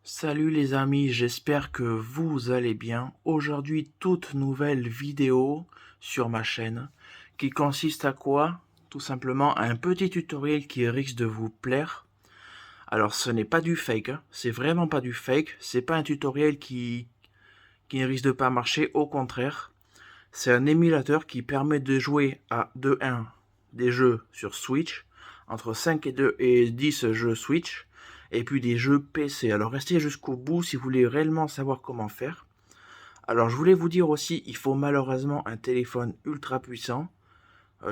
Salut les amis, j'espère que vous allez bien. Aujourd'hui, toute nouvelle vidéo sur ma chaîne qui consiste à quoi? Tout simplement à un petit tutoriel qui risque de vous plaire. Alors ce n'est pas du fake, hein. C'est vraiment pas du fake, c'est pas un tutoriel qui ne risque de pas marcher, au contraire. C'est un émulateur qui permet de jouer à 2-1 des jeux sur Switch, entre 5 et 10 jeux Switch, et puis des jeux PC. Alors restez jusqu'au bout si vous voulez réellement savoir comment faire. Alors je voulais vous dire aussi, il faut malheureusement un téléphone ultra puissant.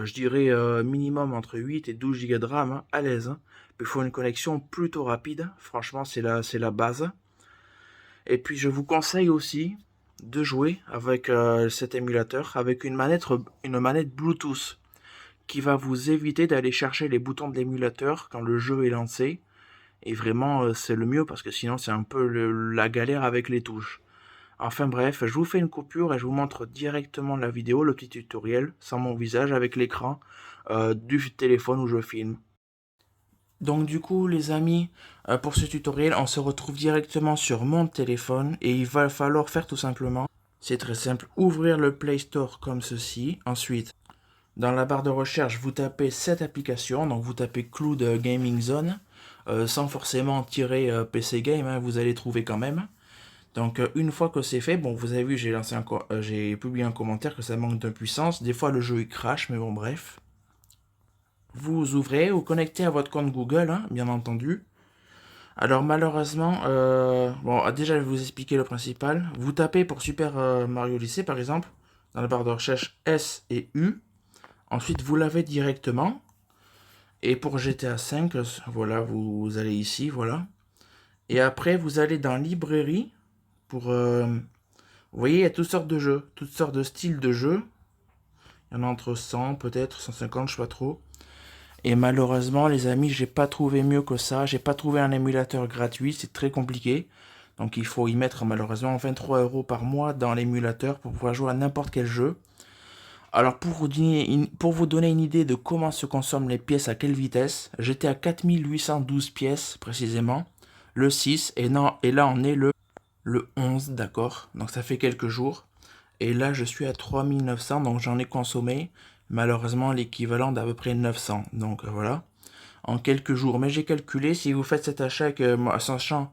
Je dirais minimum entre 8 et 12 Go de RAM, hein, à l'aise, hein. Il faut une connexion plutôt rapide, franchement c'est la base. Et puis je vous conseille aussi de jouer avec cet émulateur avec une manette Bluetooth qui va vous éviter d'aller chercher les boutons de l'émulateur quand le jeu est lancé. Et vraiment, c'est le mieux parce que sinon c'est un peu la galère avec les touches. Enfin bref, je vous fais une coupure et je vous montre directement la vidéo, le petit tutoriel, sans mon visage, avec l'écran du téléphone où je filme. Donc du coup les amis, pour ce tutoriel, on se retrouve directement sur mon téléphone et il va falloir faire tout simplement, c'est très simple, ouvrir le Play Store comme ceci. Ensuite, dans la barre de recherche, vous tapez cette application, donc vous tapez Cloud Gaming Zone, sans forcément tirer PC Game, hein, vous allez trouver quand même. Donc une fois que c'est fait, bon vous avez vu, j'ai publié un commentaire que ça manque de puissance, des fois le jeu il crache, mais bon bref. Vous ouvrez, vous connectez à votre compte Google, hein, bien entendu. Alors malheureusement, bon déjà je vais vous expliquer le principal. Vous tapez pour Super Mario Odyssey par exemple, dans la barre de recherche S et U. Ensuite vous l'avez directement. Et pour GTA 5, voilà, vous allez ici, voilà. Et après vous allez dans librairie pour... vous voyez, il y a toutes sortes de jeux, toutes sortes de styles de jeux. Il y en a entre 100 peut-être, 150, je sais pas trop. Et malheureusement, les amis, j'ai pas trouvé mieux que ça. J'ai pas trouvé un émulateur gratuit, c'est très compliqué. Donc il faut y mettre malheureusement 23 € par mois dans l'émulateur pour pouvoir jouer à n'importe quel jeu. Alors pour vous donner une idée de comment se consomment les pièces à quelle vitesse, j'étais à 4812 pièces précisément, le 6, et là on est le 11, d'accord. Donc ça fait quelques jours. Et là je suis à 3900, donc j'en ai consommé malheureusement l'équivalent d'à peu près 900. Donc voilà, en quelques jours. Mais j'ai calculé, si vous faites cet achat, sachant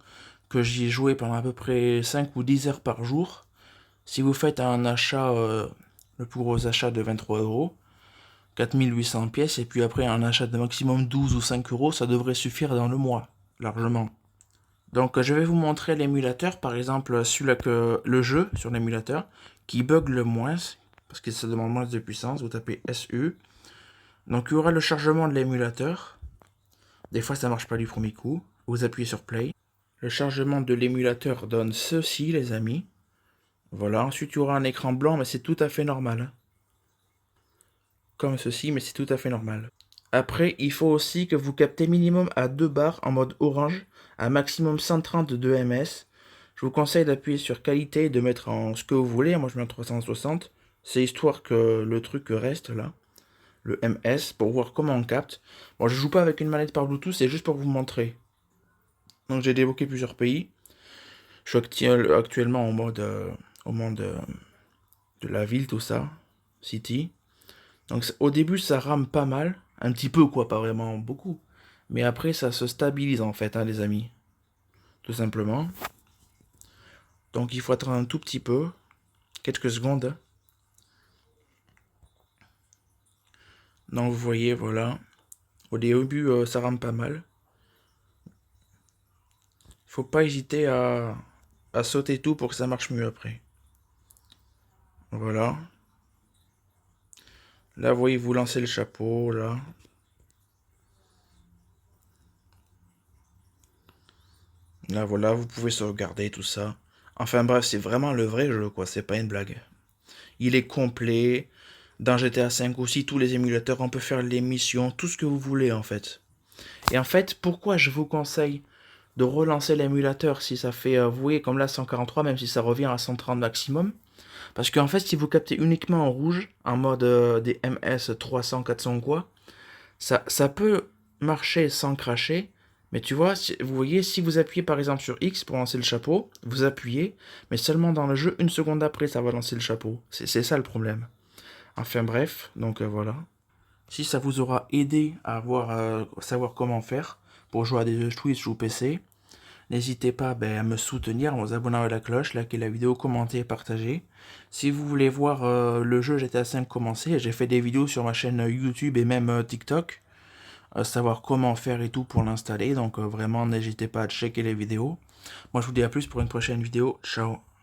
que j'y ai joué pendant à peu près 5 ou 10 heures par jour, si vous faites un achat, le plus gros achat de 23 €, 4800 pièces, et puis après un achat de maximum 12 ou 5 €, ça devrait suffire dans le mois, largement. Donc je vais vous montrer l'émulateur, par exemple celui-là que le jeu sur l'émulateur, qui bug le moins, parce que ça demande moins de puissance, vous tapez SU. Donc il y aura le chargement de l'émulateur. Des fois ça marche pas du premier coup. Vous appuyez sur Play. Le chargement de l'émulateur donne ceci les amis. Voilà, ensuite il y aura un écran blanc, mais c'est tout à fait normal. Comme ceci, mais c'est tout à fait normal. Après, il faut aussi que vous captez minimum à 2 barres en mode orange, à maximum 132 ms. Je vous conseille d'appuyer sur qualité et de mettre en ce que vous voulez. Moi je mets en 360. C'est histoire que le truc reste là, le ms, pour voir comment on capte. Bon, je joue pas avec une manette par Bluetooth, c'est juste pour vous montrer. Donc j'ai débloqué plusieurs pays. Je suis actuellement au mode de la ville, tout ça, city. Donc au début ça rame pas mal, un petit peu quoi, pas vraiment beaucoup. Mais après ça se stabilise en fait, hein, les amis, tout simplement. Donc il faut attendre un tout petit peu, quelques secondes. Donc vous voyez, voilà. Au début ça rame pas mal. Faut pas hésiter à sauter tout pour que ça marche mieux après. Voilà. Là vous voyez, vous lancez le chapeau, là. Là voilà, vous pouvez sauvegarder tout ça. Enfin bref, c'est vraiment le vrai jeu quoi, c'est pas une blague. Il est complet. Dans GTA 5 aussi, tous les émulateurs, on peut faire les missions, tout ce que vous voulez en fait. Et en fait, pourquoi je vous conseille de relancer l'émulateur si ça fait, vous voyez, comme là 143, même si ça revient à 130 maximum. Parce qu'en fait, si vous captez uniquement en rouge, en mode des MS 300, 400 quoi, ça peut marcher sans cracher, Mais tu vois, vous voyez, si vous appuyez par exemple sur X pour lancer le chapeau, vous appuyez, mais seulement dans le jeu, une seconde après, ça va lancer le chapeau. C'est ça le problème. Enfin bref, donc voilà. Si ça vous aura aidé à savoir comment faire pour jouer à des jeux Switch ou PC, n'hésitez pas à me soutenir en vous abonnant à la cloche, liker la vidéo, commenter et partager. Si vous voulez voir le jeu GTA V commencer, j'ai fait des vidéos sur ma chaîne YouTube et même TikTok, savoir comment faire et tout pour l'installer, donc vraiment n'hésitez pas à checker les vidéos. Moi je vous dis à plus pour une prochaine vidéo, ciao.